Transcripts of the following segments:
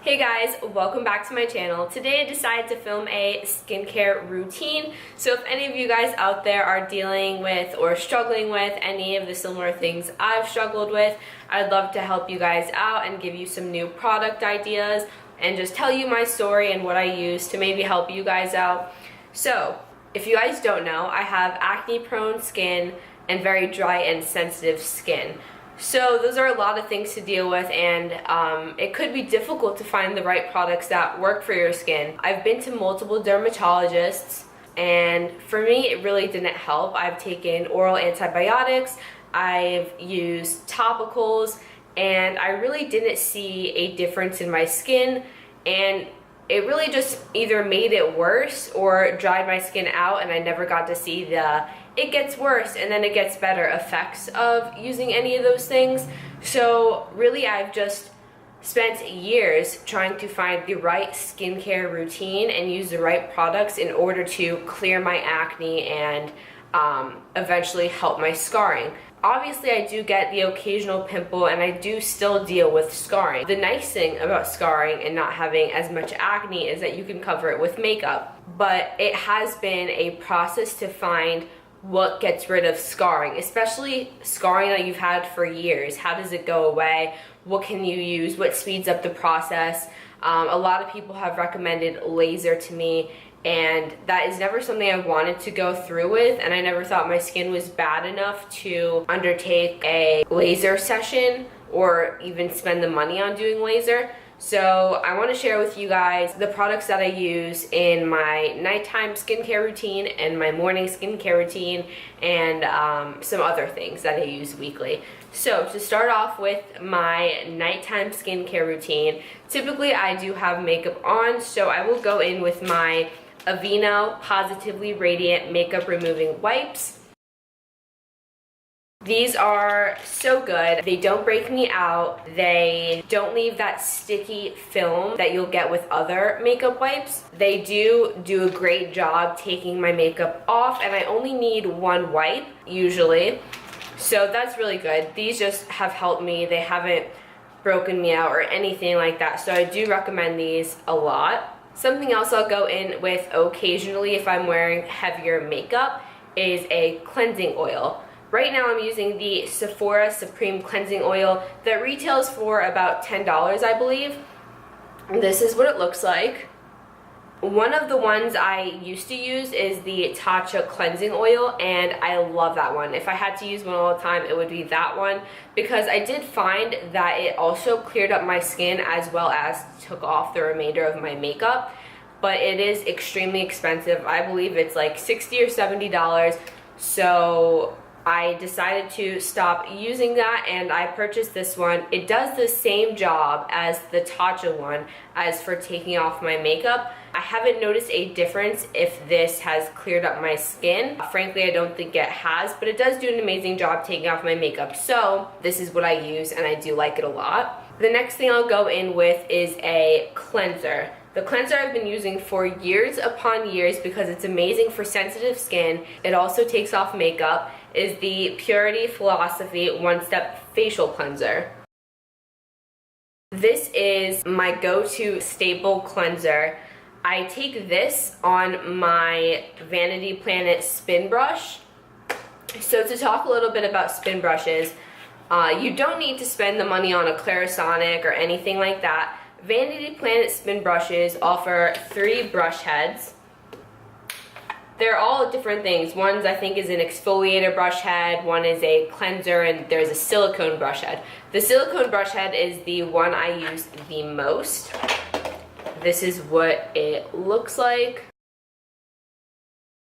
Hey guys, welcome back to my channel. Today I decided to film a skincare routine. So if any of you guys out there are dealing with or struggling with any of the similar things I've struggled with, I'd love to help you guys out and give you some new product ideas and just tell you my story and what I use to maybe help you guys out. So if you guys don't know, I have acne prone skin and very dry and sensitive skin. So those are a lot of things to deal with, and it could be difficult to find the right products that work for your skin. I've been to multiple dermatologists, and for me it really didn't help. I've taken oral antibiotics, I've used topicals, and I really didn't see a difference in my skin, and it really just either made it worse or dried my skin out, and I never got to see the it gets worse and then it gets better effects of using any of those things. So really I've just spent years trying to find the right skincare routine and use the right products in order to clear my acne and eventually help my scarring. Obviously I do get the occasional pimple and I do still deal with scarring. The nice thing about scarring and not having as much acne is that you can cover it with makeup, but it has been a process to find what gets rid of scarring, especially scarring that you've had for years. How does it go away? What can you use? What speeds up the process? A lot of people have recommended laser to me, and that is never something I wanted to go through with, and I never thought my skin was bad enough to undertake a laser session or even spend the money on doing laser. So I want to share with you guys the products that I use in my nighttime skincare routine and my morning skincare routine, and some other things that I use weekly. So to start off with my nighttime skincare routine, typically I do have makeup on, so I will go in with my Aveeno Positively Radiant Makeup Removing Wipes. These are so good. They don't break me out. They don't leave that sticky film that you'll get with other makeup wipes. They do a great job taking my makeup off, and I only need one wipe usually. So that's really good. These just have helped me. They haven't broken me out or anything like that. So I do recommend these a lot. Something else I'll go in with occasionally if I'm wearing heavier makeup is a cleansing oil. Right now I'm using the Sephora Supreme Cleansing Oil that retails for about $10, I believe. This is what it looks like. One of the ones I used to use is the Tatcha Cleansing Oil, and I love that one. If I had to use one all the time, it would be that one, because I did find that it also cleared up my skin as well as took off the remainder of my makeup. But it is extremely expensive. I believe it's like $60 or $70. So I decided to stop using that, and I purchased this one. It does the same job as the Tatcha one as for taking off my makeup. I haven't noticed a difference if this has cleared up my skin. Frankly, I don't think it has, but it does do an amazing job taking off my makeup. So this is what I use, and I do like it a lot. The next thing I'll go in with is a cleanser. The cleanser I've been using for years upon years because it's amazing for sensitive skin. It also takes off makeup, is the Purity Philosophy One-Step Facial Cleanser. This is my go-to staple cleanser. I take this on my Vanity Planet spin brush. So to talk a little bit about spin brushes, you don't need to spend the money on a Clarisonic or anything like that. Vanity Planet spin brushes offer 3 brush heads. They're all different things. One I think is an exfoliator brush head, one is a cleanser, and there's a silicone brush head. The silicone brush head is the one I use the most. This is what it looks like.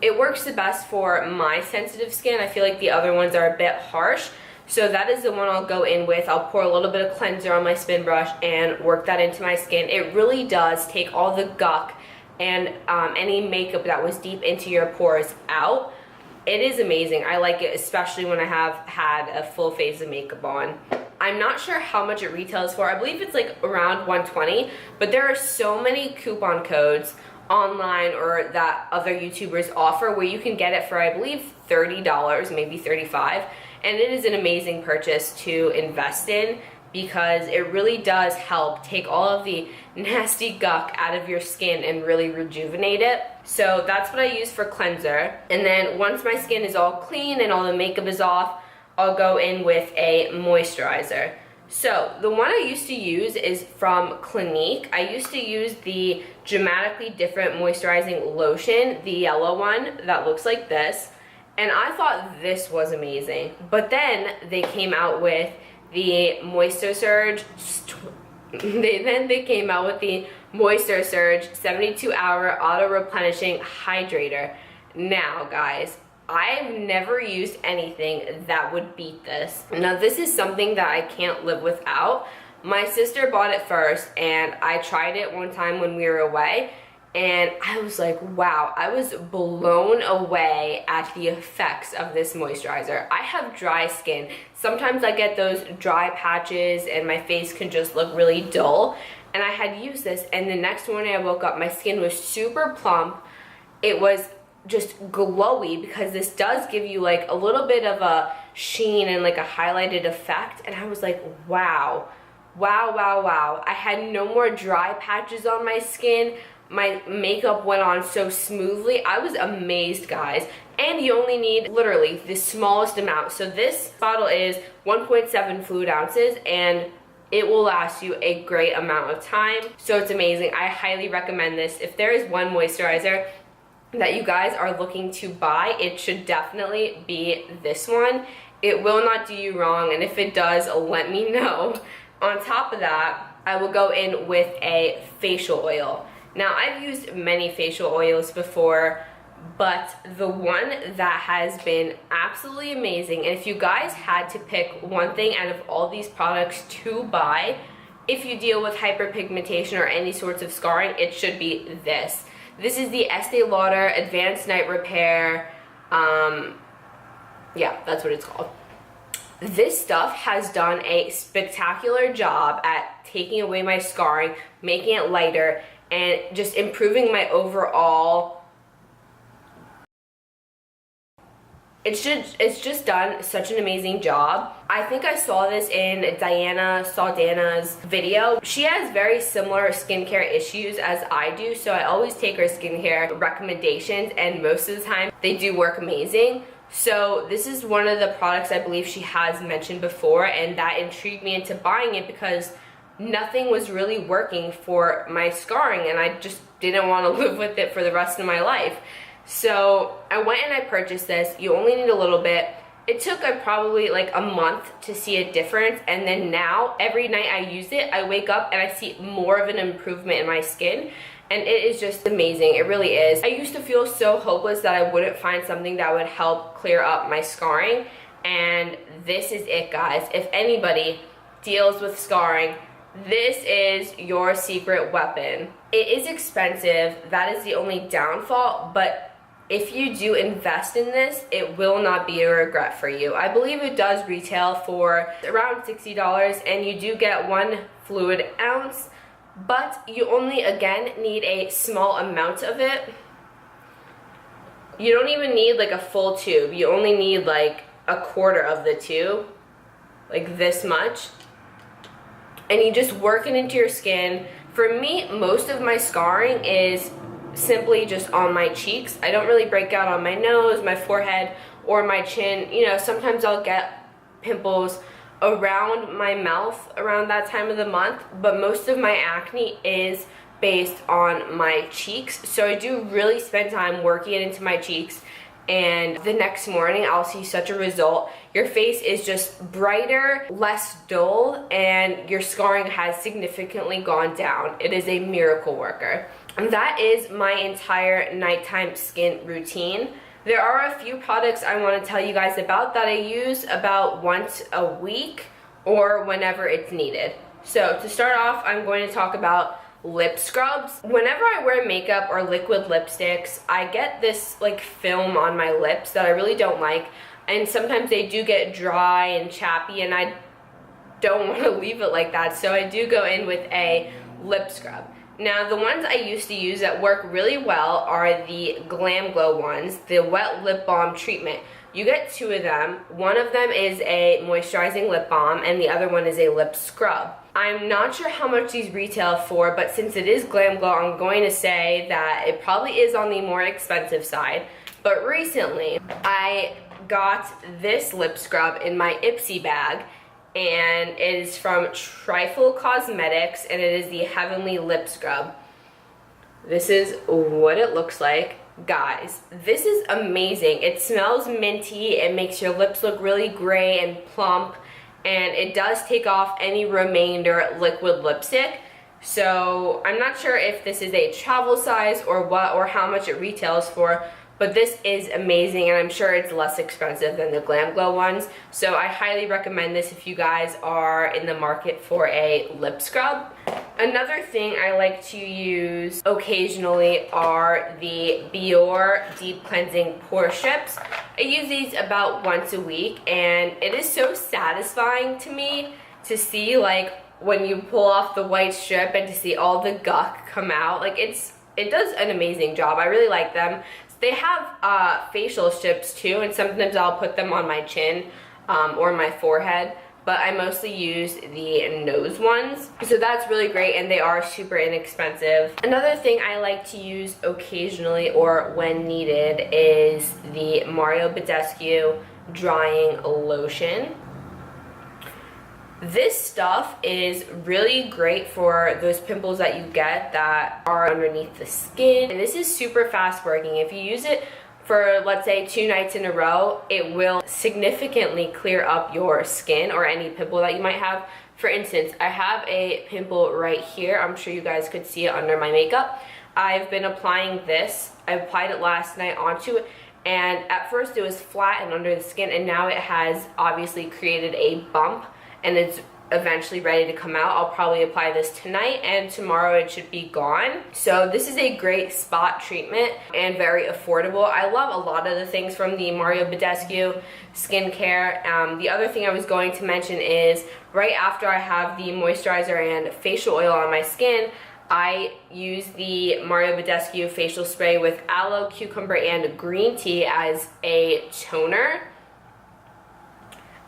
It works the best for my sensitive skin. I feel like the other ones are a bit harsh. So that is the one I'll go in with. I'll pour a little bit of cleanser on my spin brush and work that into my skin. It really does take all the guck and any makeup that was deep into your pores out. It is amazing. I like it, especially when I have had a full face of makeup on. I'm not sure how much it retails for. I believe it's like around $120, but there are so many coupon codes online or that other YouTubers offer where you can get it for, I believe, $30, maybe $35. And it is an amazing purchase to invest in because it really does help take all of the nasty gunk out of your skin and really rejuvenate it. So that's what I use for cleanser. And then once my skin is all clean and all the makeup is off, I'll go in with a moisturizer. So the one I used to use is from Clinique. I used to use the Dramatically Different Moisturizing Lotion, the yellow one that looks like this. And I thought this was amazing. But then they came out with the Moisture Surge. They came out with the Moisture Surge 72-hour Auto-Replenishing Hydrator. Now, guys, I've never used anything that would beat this. Now, this is something that I can't live without. My sister bought it first, and I tried it one time when we were away, and I was like, wow, I was blown away at the effects of this moisturizer. I have dry skin. Sometimes I get those dry patches and my face can just look really dull. And I had used this, and the next morning I woke up, my skin was super plump. It was just glowy because this does give you like a little bit of a sheen and like a highlighted effect. And I was like, wow, wow, wow, wow. I had no more dry patches on my skin. My makeup went on so smoothly. I was amazed, guys. And you only need literally the smallest amount. So this bottle is 1.7 fluid ounces, and it will last you a great amount of time. So it's amazing. I highly recommend this. If there is one moisturizer that you guys are looking to buy, it should definitely be this one. It will not do you wrong, and if it does, let me know. On top of that, I will go in with a facial oil. Now, I've used many facial oils before, but the one that has been absolutely amazing, and if you guys had to pick one thing out of all these products to buy, if you deal with hyperpigmentation or any sorts of scarring, it should be this. This is the Estée Lauder Advanced Night Repair. Yeah, that's what it's called. This stuff has done a spectacular job at taking away my scarring, making it lighter, and just improving my overall. It's just done such an amazing job. I think I saw this in Diana Saldana's video. She has very similar skincare issues as I do, so I always take her skincare recommendations, and most of the time they do work amazing. So this is one of the products I believe she has mentioned before, and that intrigued me into buying it because nothing was really working for my scarring, and I just didn't want to live with it for the rest of my life. So I went and I purchased this. You only need a little bit. It took probably like a month to see a difference, and then now every night I use it, I wake up and I see more of an improvement in my skin, and it is just amazing. It really is. I used to feel so hopeless that I wouldn't find something that would help clear up my scarring, and this is it, guys. If anybody deals with scarring, this is your secret weapon. It is expensive. That is the only downfall, but if you do invest in this, it will not be a regret for you. I believe it does retail for around $60, and you do get 1 fluid ounce, but you only, again, need a small amount of it. You don't even need like a full tube. You only need like a quarter of the tube, like this much. And you just work it into your skin. For me, most of my scarring is simply just on my cheeks. I don't really break out on my nose, my forehead, or my chin. You know, sometimes I'll get pimples around my mouth around that time of the month, but most of my acne is based on my cheeks. So I do really spend time working it into my cheeks, and the next morning I'll see such a result. Your face is just brighter, less dull, and your scarring has significantly gone down. It is a miracle worker. And that is my entire nighttime skin routine. There are a few products I want to tell you guys about that I use about once a week or whenever it's needed. So to start off, I'm going to talk about lip scrubs. Whenever I wear makeup or liquid lipsticks, I get this like film on my lips that I really don't like, and sometimes they do get dry and chappy, and I don't want to leave it like that, so I do go in with a lip scrub. Now, the ones I used to use that work really well are the Glam Glow ones, the Wet Lip Balm Treatment. You get 2 of them. One of them is a moisturizing lip balm and the other one is a lip scrub. I'm not sure how much these retail for, but since it is Glam Glow, I'm going to say that it probably is on the more expensive side. But recently, I got this lip scrub in my Ipsy bag, and it is from Trifle Cosmetics, and it is the Heavenly Lip Scrub. This is what it looks like. Guys, this is amazing. It smells minty, it makes your lips look really gray and plump, and it does take off any remainder liquid lipstick. So I'm not sure if this is a travel size or what, or how much it retails for, but this is amazing, and I'm sure it's less expensive than the Glam Glow ones. So I highly recommend this if you guys are in the market for a lip scrub. Another thing I like to use occasionally are the Biore Deep Cleansing Pore Strips. I use these about once a week, and it is so satisfying to me to see, like, when you pull off the white strip and to see all the gunk come out. Like, it does an amazing job. I really like them. They have facial strips too, and sometimes I'll put them on my chin or my forehead, but I mostly use the nose ones. So that's really great, and they are super inexpensive. Another thing I like to use occasionally or when needed is the Badescu Drying Lotion. This stuff is really great for those pimples that you get that are underneath the skin. And this is super fast working. If you use it for, let's say, 2 nights in a row, it will significantly clear up your skin or any pimple that you might have. For instance, I have a pimple right here. I'm sure you guys could see it under my makeup. I've been applying this. I applied it last night onto it, and at first it was flat and under the skin, and now it has obviously created a bump, and it's eventually ready to come out. I'll probably apply this tonight, and tomorrow it should be gone. So this is a great spot treatment and very affordable. I love a lot of the things from the Badescu skincare. The other thing I was going to mention is right after I have the moisturizer and facial oil on my skin, I use the Badescu facial spray with aloe, cucumber, and green tea as a toner.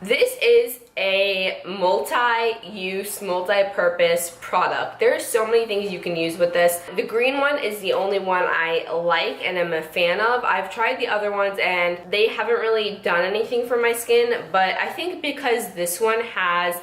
This is a multi-use, multi-purpose product. There are so many things you can use with this. The green one is the only one I like and am a fan of. I've tried the other ones and they haven't really done anything for my skin, but I think because this one has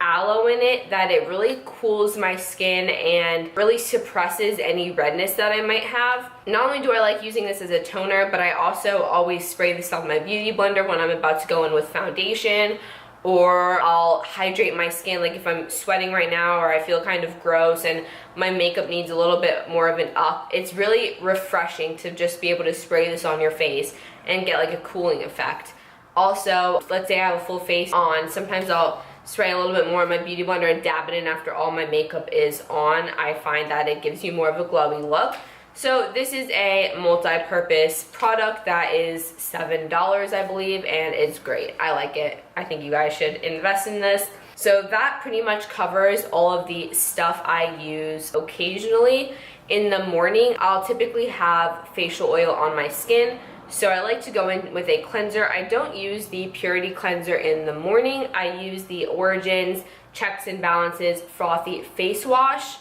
aloe in it, that it really cools my skin and really suppresses any redness that I might have. Not only do I like using this as a toner, but I also always spray this on my beauty blender when I'm about to go in with foundation, or I'll hydrate my skin, like if I'm sweating right now or I feel kind of gross and my makeup needs a little bit more of an up. It's really refreshing to just be able to spray this on your face and get like a cooling effect. Also, let's say I have a full face on, sometimes I'll spray a little bit more in my beauty blender and dab it in after all my makeup is on. I find that it gives you more of a glowy look. So this is a multi-purpose product that is $7, I believe, and it's great. I like it. I think you guys should invest in this. So that pretty much covers all of the stuff I use occasionally. In the morning, I'll typically have facial oil on my skin. So I like to go in with a cleanser. I don't use the Purity Cleanser in the morning. I use the Origins Checks and Balances Frothy Face Wash.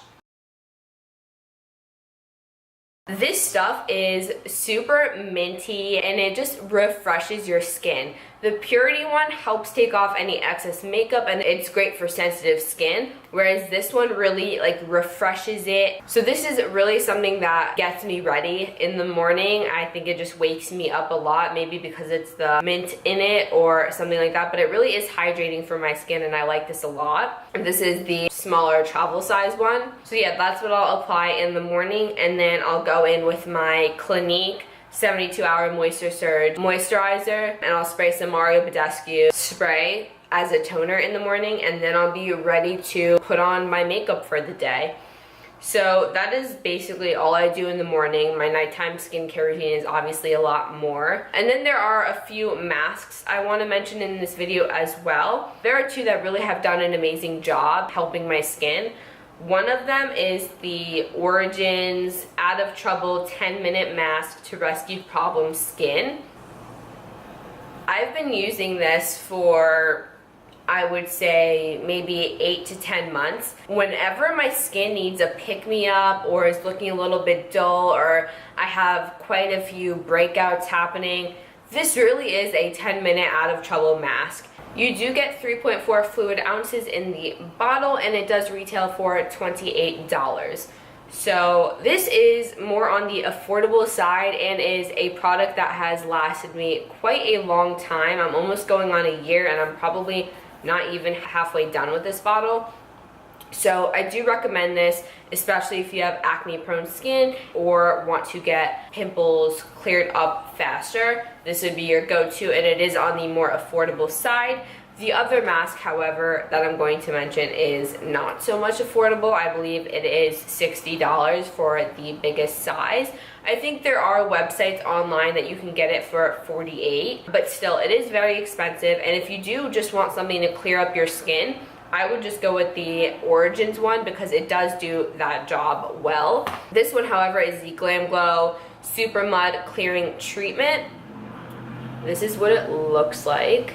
This stuff is super minty and it just refreshes your skin. The Purity one helps take off any excess makeup and it's great for sensitive skin, whereas this one really like refreshes it. So this is really something that gets me ready in the morning. I think it just wakes me up a lot, maybe because it's the mint in it or something like that, but it really is hydrating for my skin and I like this a lot. This is the smaller travel size one. So yeah, that's what I'll apply in the morning, and then I'll go in with my Clinique 72-hour Moisture Surge moisturizer, and I'll spray some Badescu spray as a toner in the morning, and then I'll be ready to put on my makeup for the day. So that is basically all I do in the morning. My nighttime skincare routine is obviously a lot more. And then there are a few masks I want to mention in this video as well. There are 2 that really have done an amazing job helping my skin. One of them is the Origins Out of Trouble 10-Minute Mask to Rescue Problem Skin. I've been using this for, I would say, maybe 8 to 10 months. Whenever my skin needs a pick-me-up or is looking a little bit dull or I have quite a few breakouts happening, this really is a 10-minute out of trouble mask. You do get 3.4 fluid ounces in the bottle, and it does retail for $28. So this is more on the affordable side and is a product that has lasted me quite a long time. I'm almost going on a year, and I'm probably not even halfway done with this bottle. So I do recommend this, especially if you have acne prone skin or want to get pimples cleared up faster. This would be your go-to, and it is on the more affordable side. The other mask, however, that I'm going to mention is not so much affordable. I believe it is $60 for the biggest size. I think there are websites online that you can get it for $48, but still, it is very expensive. And if you do just want something to clear up your skin, I would just go with the Origins one because it does do that job well. This one, however, is the Glam Glow Super Mud Clearing Treatment. This is what it looks like.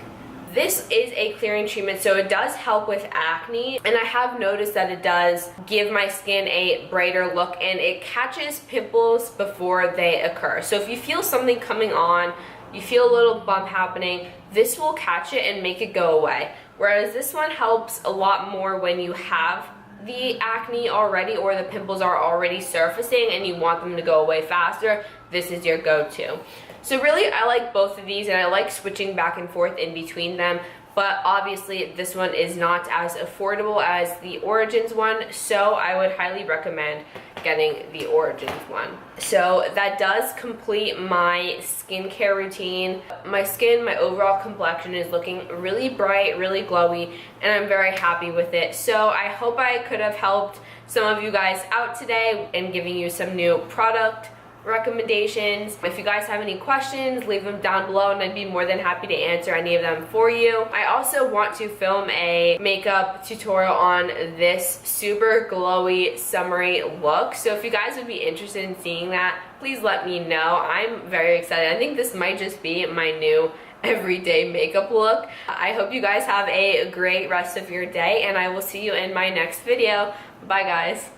This is a clearing treatment, so it does help with acne, and I have noticed that it does give my skin a brighter look, and it catches pimples before they occur. So if you feel something coming on, you feel a little bump happening, this will catch it and make it go away. Whereas this one helps a lot more when you have the acne already or the pimples are already surfacing and you want them to go away faster. This is your go-to. So really, I like both of these, and I like switching back and forth in between them, but obviously this one is not as affordable as the Origins one, so I would highly recommend getting the Origins one. So that does complete my skincare routine. My skin, my overall complexion is looking really bright, really glowy, and I'm very happy with it. So I hope I could have helped some of you guys out today in giving you some new product recommendations. If you guys have any questions, leave them down below and I'd be more than happy to answer any of them for you. I also want to film a makeup tutorial on this super glowy summery look. So if you guys would be interested in seeing that, please let me know. I'm very excited. I think this might just be my new everyday makeup look. I hope you guys have a great rest of your day, and I will see you in my next video. Bye guys.